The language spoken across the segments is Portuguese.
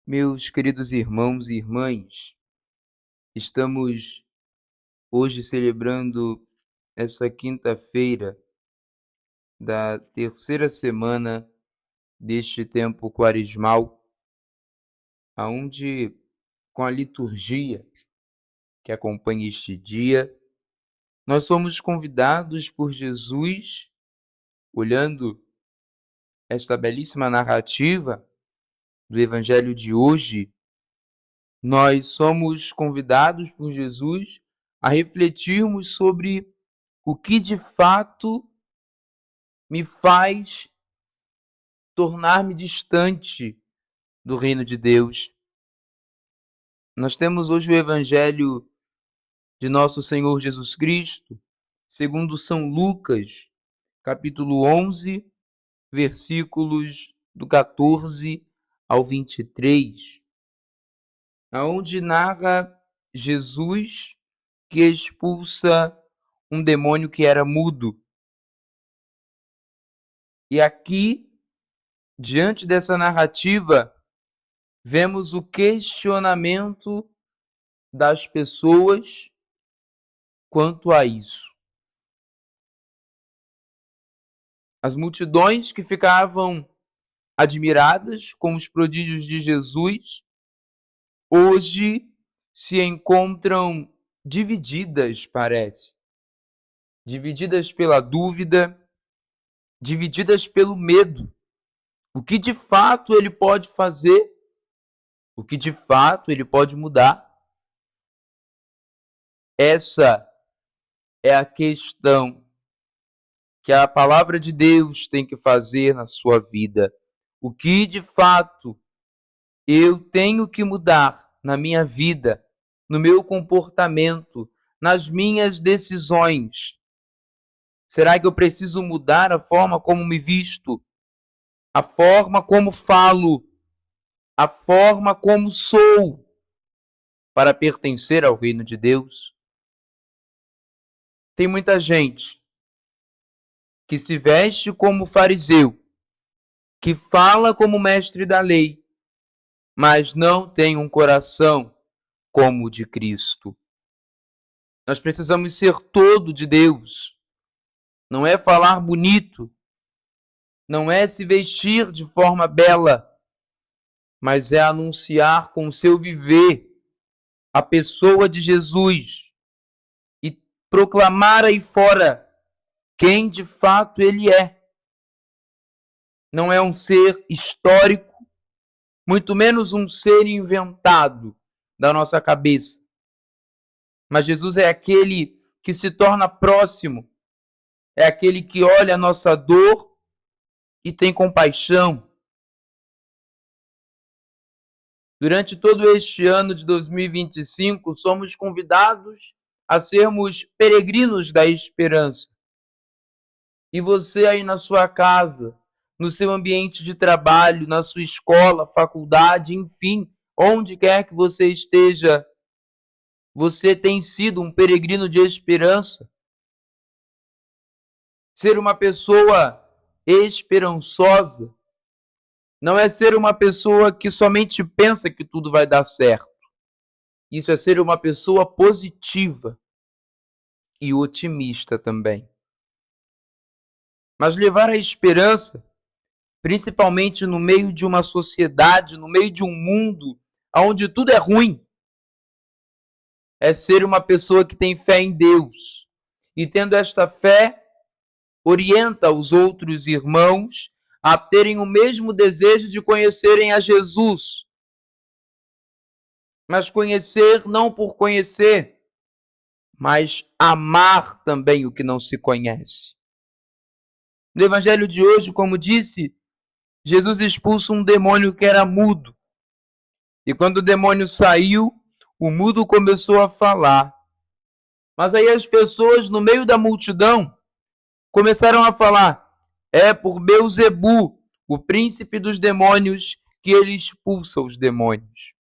Meus queridos irmãos e irmãs, estamos hoje celebrando essa quinta-feira da terceira semana deste tempo quaresmal, aonde, com a liturgia que acompanha este dia, nós somos convidados por Jesus, olhando esta belíssima narrativa do Evangelho de hoje, nós somos convidados por Jesus a refletirmos sobre o que de fato me faz tornar-me distante do reino de Deus. Nós temos hoje o Evangelho de nosso Senhor Jesus Cristo, segundo São Lucas, capítulo 11, versículos do 14 ao 23, aonde narra Jesus que expulsa um demônio que era mudo. E aqui, diante dessa narrativa, vemos o questionamento das pessoas quanto a isso. As multidões que ficavam admiradas com os prodígios de Jesus, hoje se encontram divididas, parece. Divididas pela dúvida, divididas pelo medo. O que de fato ele pode fazer? O que de fato ele pode mudar? Essa é a questão que a palavra de Deus tem que fazer na sua vida. O que de fato eu tenho que mudar na minha vida, no meu comportamento, nas minhas decisões? Será que eu preciso mudar a forma como me visto, a forma como falo, a forma como sou, para pertencer ao reino de Deus? Tem muita gente que se veste como fariseu, que fala como mestre da lei, mas não tem um coração como o de Cristo. Nós precisamos ser todo de Deus. Não é falar bonito, não é se vestir de forma bela, mas é anunciar com o seu viver a pessoa de Jesus e proclamar aí fora quem de fato ele é. Não é um ser histórico, muito menos um ser inventado da nossa cabeça. Mas Jesus é aquele que se torna próximo, é aquele que olha a nossa dor e tem compaixão. Durante todo este ano de 2025, somos convidados a sermos peregrinos da esperança. E você aí na sua casa, no seu ambiente de trabalho, na sua escola, faculdade, enfim, onde quer que você esteja, você tem sido um peregrino de esperança. Ser uma pessoa esperançosa não é ser uma pessoa que somente pensa que tudo vai dar certo. Isso é ser uma pessoa positiva e otimista também. Mas levar a esperança, principalmente no meio de uma sociedade, no meio de um mundo onde tudo é ruim, é ser uma pessoa que tem fé em Deus. E tendo esta fé, orienta os outros irmãos a terem o mesmo desejo de conhecerem a Jesus. Mas conhecer não por conhecer, mas amar também o que não se conhece. No Evangelho de hoje, como disse, Jesus expulsa um demônio que era mudo. E quando o demônio saiu, o mudo começou a falar. Mas aí as pessoas, no meio da multidão, começaram a falar: é por Beelzebu, o príncipe dos demônios, que ele expulsa os demônios.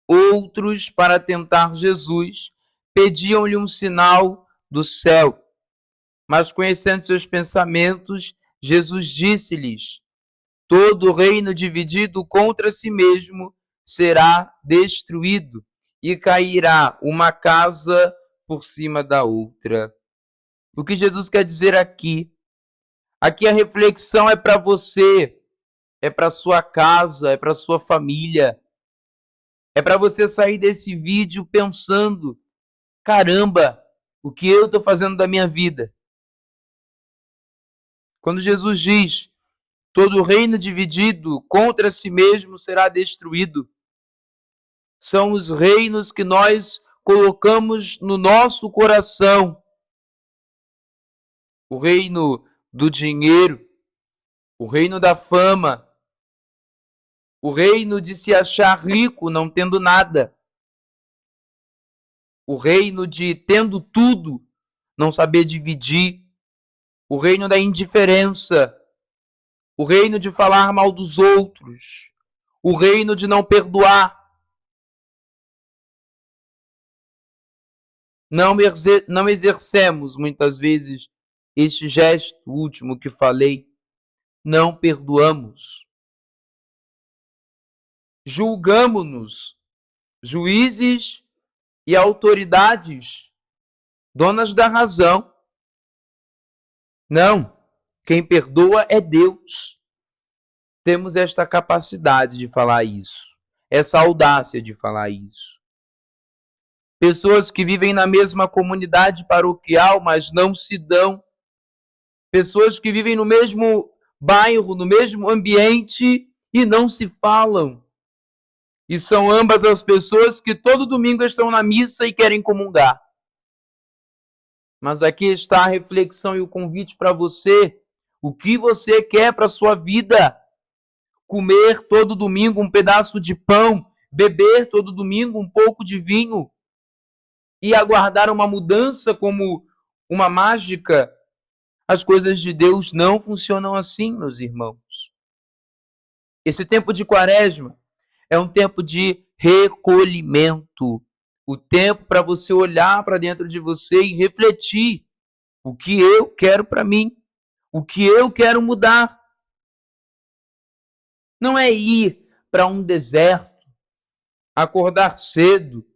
Outros, para tentar Jesus, pediam-lhe um sinal do céu. Mas conhecendo seus pensamentos, Jesus disse-lhes: Todo reino dividido contra si mesmo será destruído, e cairá uma casa por cima da outra. O que Jesus quer dizer aqui? Aqui a reflexão é para você, é para sua casa, é para sua família. É para você sair desse vídeo pensando: caramba, o que eu estou fazendo da minha vida? Quando Jesus diz: todo reino dividido contra si mesmo será destruído, são os reinos que nós colocamos no nosso coração. O reino do dinheiro, o reino da fama, o reino de se achar rico não tendo nada, o reino de tendo tudo não saber dividir, o reino da indiferença, o reino de falar mal dos outros, o reino de não perdoar. Não exercemos muitas vezes este gesto último que falei, não perdoamos. Julgamo-nos, juízes e autoridades, donas da razão. Não, quem perdoa é Deus. Temos esta capacidade de falar isso, essa audácia de falar isso. Pessoas que vivem na mesma comunidade paroquial, mas não se dão. Pessoas que vivem no mesmo bairro, no mesmo ambiente e não se falam. E são ambas as pessoas que todo domingo estão na missa e querem comungar. Mas aqui está a reflexão e o convite para você. O que você quer para a sua vida? Comer todo domingo um pedaço de pão, beber todo domingo um pouco de vinho e aguardar uma mudança como uma mágica? As coisas de Deus não funcionam assim, meus irmãos. Esse tempo de Quaresma é um tempo de recolhimento. O tempo para você olhar para dentro de você e refletir o que eu quero para mim, o que eu quero mudar. Não é ir para um deserto, acordar cedo,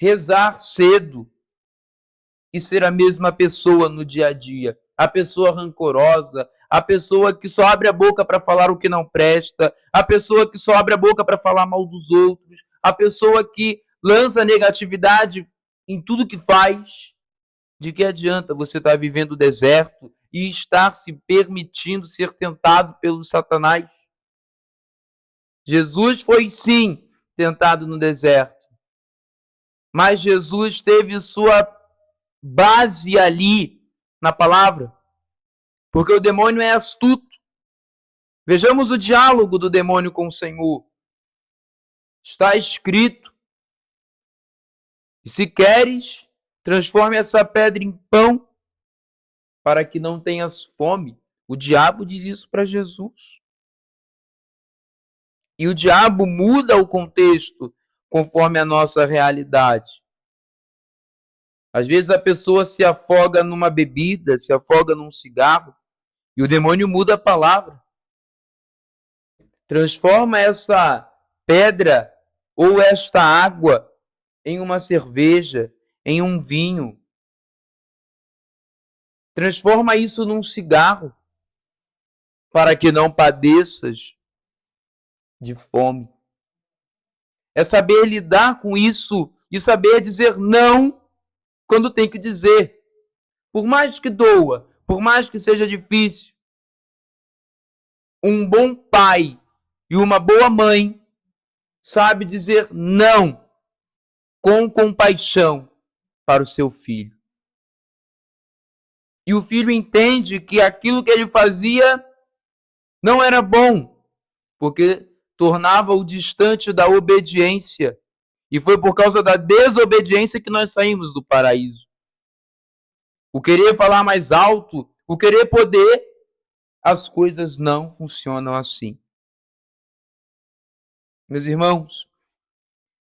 rezar cedo e ser a mesma pessoa no dia a dia. A pessoa rancorosa, a pessoa que só abre a boca para falar o que não presta, a pessoa que só abre a boca para falar mal dos outros, a pessoa que lança negatividade em tudo que faz. De que adianta você estar vivendo o deserto e estar se permitindo ser tentado pelo Satanás? Jesus foi sim tentado no deserto, mas Jesus teve sua base ali na palavra, porque o demônio é astuto. Vejamos o diálogo do demônio com o Senhor. Está escrito: e se queres, transforme essa pedra em pão, para que não tenhas fome. O diabo diz isso para Jesus. E o diabo muda o contexto conforme a nossa realidade. Às vezes a pessoa se afoga numa bebida, se afoga num cigarro, e o demônio muda a palavra. Transforma essa pedra ou esta água em uma cerveja, em um vinho. Transforma isso num cigarro, para que não padeças de fome. É saber lidar com isso e saber dizer não quando tem que dizer. Por mais que doa, por mais que seja difícil, um bom pai e uma boa mãe sabe dizer não com compaixão para o seu filho. E o filho entende que aquilo que ele fazia não era bom, porque tornava-o distante da obediência. E foi por causa da desobediência que nós saímos do paraíso. O querer falar mais alto, o querer poder, as coisas não funcionam assim. Meus irmãos,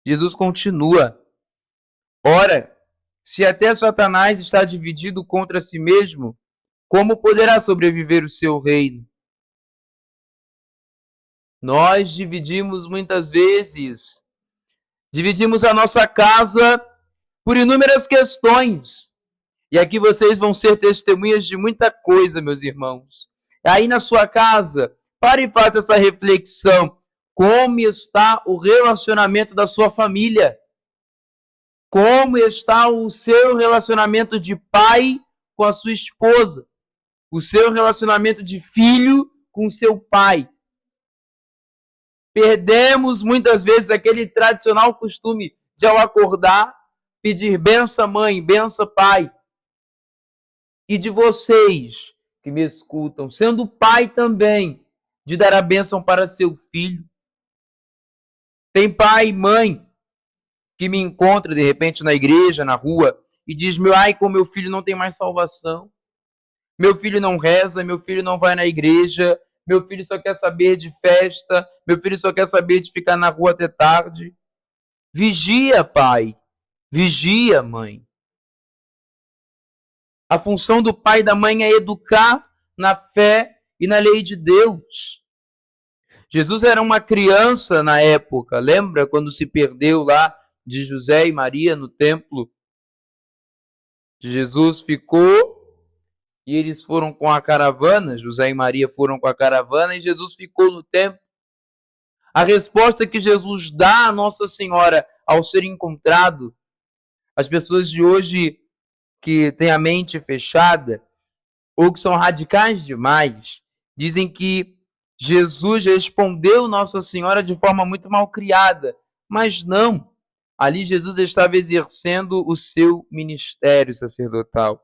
Jesus continua. Ora, se até Satanás está dividido contra si mesmo, como poderá sobreviver o seu reino? Nós dividimos muitas vezes, dividimos a nossa casa por inúmeras questões. E aqui vocês vão ser testemunhas de muita coisa, meus irmãos. Aí na sua casa, pare e faça essa reflexão. Como está o relacionamento da sua família? Como está o seu relacionamento de pai com a sua esposa? O seu relacionamento de filho com seu pai? Perdemos muitas vezes aquele tradicional costume de, ao acordar, pedir benção mãe, benção pai. E de vocês que me escutam, sendo pai também, de dar a bênção para seu filho. Tem pai e mãe que me encontra de repente na igreja, na rua, e diz: como meu filho não tem mais salvação. Meu filho não reza, meu filho não vai na igreja, meu filho só quer saber de festa, meu filho só quer saber de ficar na rua até tarde. Vigia, pai. Vigia, mãe. A função do pai e da mãe é educar na fé e na lei de Deus. Jesus era uma criança na época, lembra quando se perdeu lá de José e Maria no templo? Jesus ficou e eles foram com a caravana, José e Maria foram com a caravana e Jesus ficou no templo. A resposta que Jesus dá a Nossa Senhora ao ser encontrado, as pessoas de hoje que têm a mente fechada ou que são radicais demais, dizem que Jesus respondeu Nossa Senhora de forma muito mal criada, mas não. Ali Jesus estava exercendo o seu ministério sacerdotal.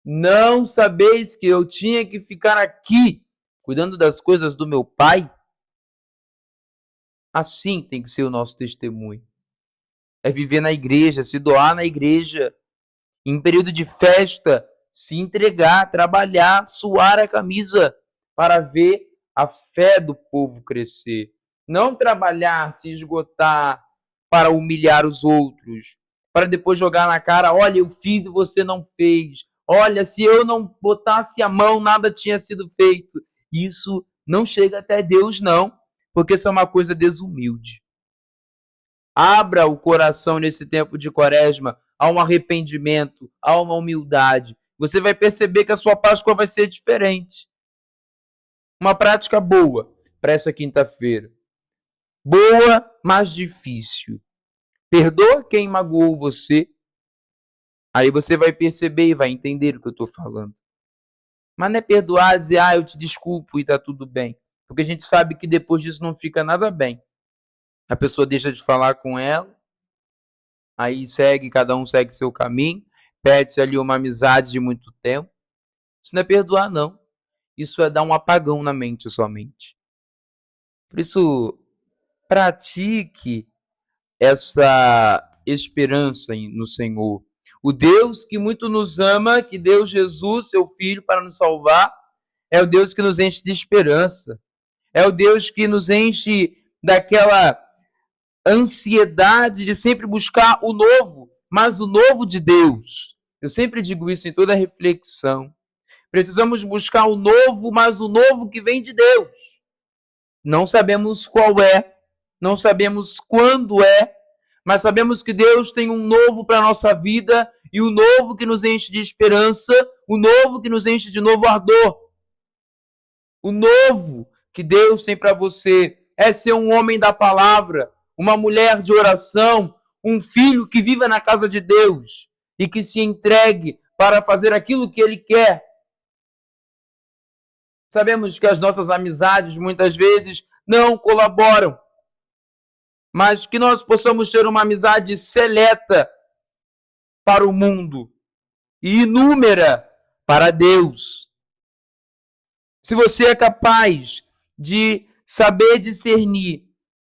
Não sabeis que eu tinha que ficar aqui, cuidando das coisas do meu Pai? Assim tem que ser o nosso testemunho. É viver na igreja, se doar na igreja. Em período de festa, se entregar, trabalhar, suar a camisa para ver a fé do povo crescer. Não trabalhar, se esgotar para humilhar os outros, para depois jogar na cara: olha, eu fiz e você não fez. Olha, se eu não botasse a mão, nada tinha sido feito. Isso não chega até Deus, não, porque isso é uma coisa desumilde. Abra o coração nesse tempo de Quaresma a um arrependimento, a uma humildade. Você vai perceber que a sua Páscoa vai ser diferente. Uma prática boa para essa quinta-feira. Boa, mas difícil. Perdoa quem magoou você. Aí você vai perceber e vai entender o que eu estou falando. Mas não é perdoar, dizer: eu te desculpo e está tudo bem. Porque a gente sabe que depois disso não fica nada bem. A pessoa deixa de falar com ela, aí cada um segue seu caminho, perde-se ali uma amizade de muito tempo. Isso não é perdoar, não. Isso é dar um apagão na mente somente. Por isso, pratique essa esperança no Senhor. O Deus que muito nos ama, que deu Jesus, seu Filho, para nos salvar, é o Deus que nos enche de esperança. É o Deus que nos enche daquela ansiedade de sempre buscar o novo, mas o novo de Deus. Eu sempre digo isso em toda reflexão. Precisamos buscar o novo, mas o novo que vem de Deus. Não sabemos qual é, não sabemos quando é, mas sabemos que Deus tem um novo para a nossa vida, e o novo que nos enche de esperança, o novo que nos enche de novo ardor. O novo que Deus tem para você é ser um homem da palavra, uma mulher de oração, um filho que viva na casa de Deus e que se entregue para fazer aquilo que Ele quer. Sabemos que as nossas amizades muitas vezes não colaboram, mas que nós possamos ter uma amizade seleta para o mundo e inúmera para Deus. Se você é capaz de saber discernir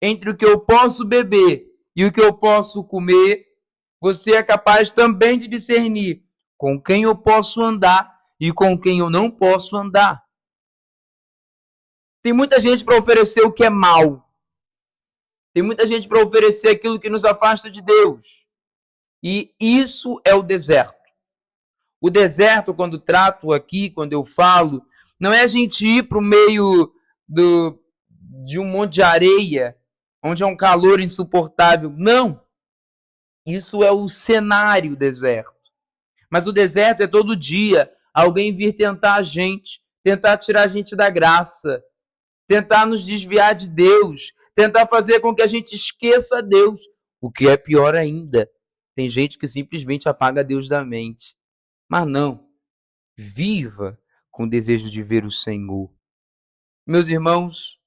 entre o que eu posso beber e o que eu posso comer, você é capaz também de discernir com quem eu posso andar e com quem eu não posso andar. Tem muita gente para oferecer o que é mal. Tem muita gente para oferecer aquilo que nos afasta de Deus. E isso é o deserto. O deserto, quando trato aqui, quando eu falo, não é a gente ir para o meio de um monte de areia, onde é um calor insuportável. Não! Isso é o cenário deserto. Mas o deserto é todo dia alguém vir tentar a gente, tentar tirar a gente da graça, tentar nos desviar de Deus, tentar fazer com que a gente esqueça Deus. O que é pior ainda, tem gente que simplesmente apaga Deus da mente. Mas não, viva com o desejo de ver o Senhor. Meus irmãos,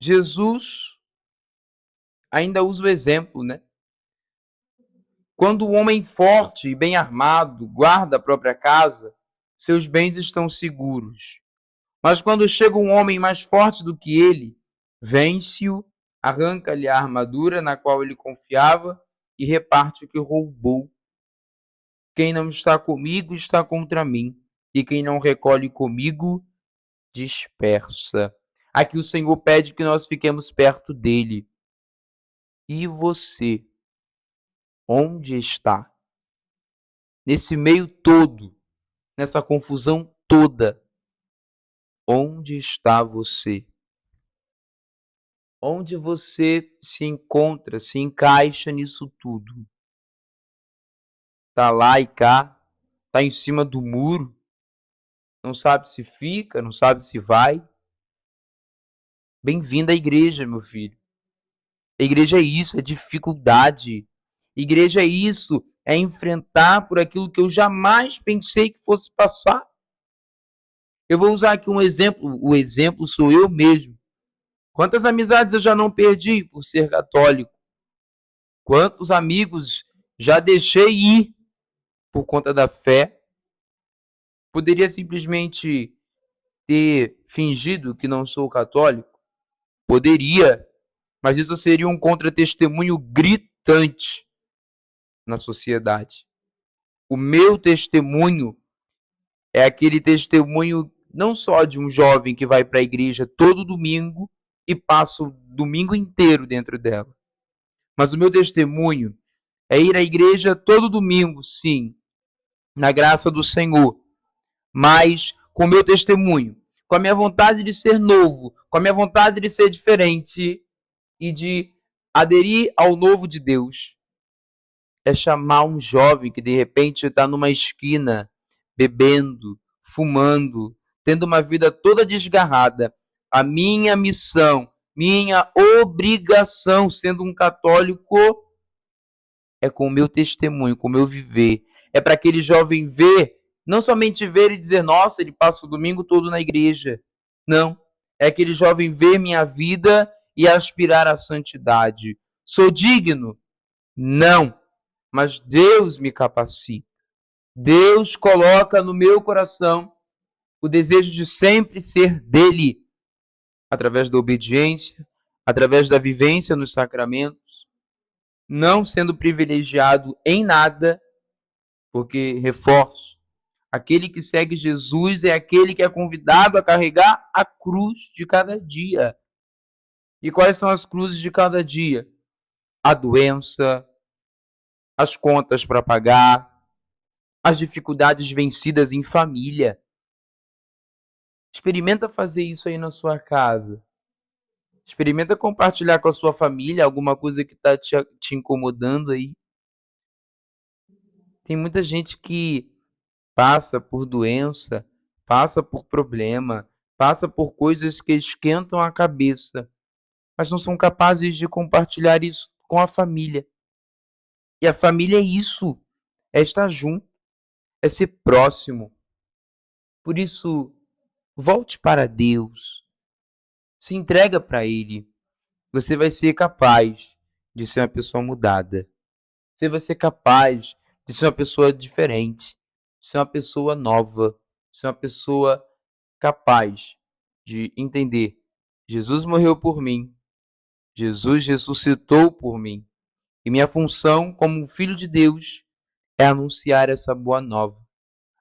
Jesus ainda usa o exemplo, né? Quando o homem forte e bem armado guarda a própria casa, seus bens estão seguros. Mas quando chega um homem mais forte do que ele, vence-o, arranca-lhe a armadura na qual ele confiava e reparte o que roubou. Quem não está comigo está contra mim, e quem não recolhe comigo, dispersa. Aqui o Senhor pede que nós fiquemos perto dele. E você, onde está? Nesse meio todo, nessa confusão toda, onde está você? Onde você se encontra, se encaixa nisso tudo? Tá lá e cá, tá em cima do muro, não sabe se fica, não sabe se vai. Bem-vindo à igreja, meu filho. A igreja é isso, é dificuldade. Igreja é isso, é enfrentar por aquilo que eu jamais pensei que fosse passar. Eu vou usar aqui um exemplo, o exemplo sou eu mesmo. Quantas amizades eu já não perdi por ser católico? Quantos amigos já deixei ir por conta da fé? Poderia simplesmente ter fingido que não sou católico? Poderia, mas isso seria um contra-testemunho gritante na sociedade. O meu testemunho é aquele testemunho não só de um jovem que vai para a igreja todo domingo e passa o domingo inteiro dentro dela. Mas o meu testemunho é ir à igreja todo domingo, sim, na graça do Senhor, mas com o meu testemunho, com a minha vontade de ser novo, com a minha vontade de ser diferente e de aderir ao novo de Deus. É chamar um jovem que de repente está numa esquina, bebendo, fumando, tendo uma vida toda desgarrada. A minha missão, minha obrigação, sendo um católico, é com o meu testemunho, com o meu viver. É para aquele jovem ver, não somente ver e dizer, nossa, ele passa o domingo todo na igreja. Não, é aquele jovem ver minha vida e aspirar à santidade. Sou digno? Não, mas Deus me capacita. Deus coloca no meu coração o desejo de sempre ser dele, através da obediência, através da vivência nos sacramentos, não sendo privilegiado em nada, porque, reforço, aquele que segue Jesus é aquele que é convidado a carregar a cruz de cada dia. E quais são as cruzes de cada dia? A doença, as contas para pagar, as dificuldades vencidas em família. Experimenta fazer isso aí na sua casa. Experimenta compartilhar com a sua família alguma coisa que está te incomodando aí. Tem muita gente que passa por doença, passa por problema, passa por coisas que esquentam a cabeça, mas não são capazes de compartilhar isso com a família. E a família é isso, é estar junto, é ser próximo. Por isso, volte para Deus, se entrega para Ele. Você vai ser capaz de ser uma pessoa mudada. Você vai ser capaz de ser uma pessoa diferente, de ser uma pessoa nova, de ser uma pessoa capaz de entender: Jesus morreu por mim, Jesus ressuscitou por mim, e minha função como filho de Deus é anunciar essa boa nova,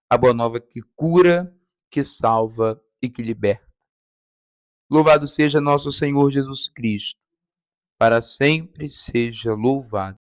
a boa nova que cura, que salva e que liberta. Louvado seja nosso Senhor Jesus Cristo, para sempre seja louvado.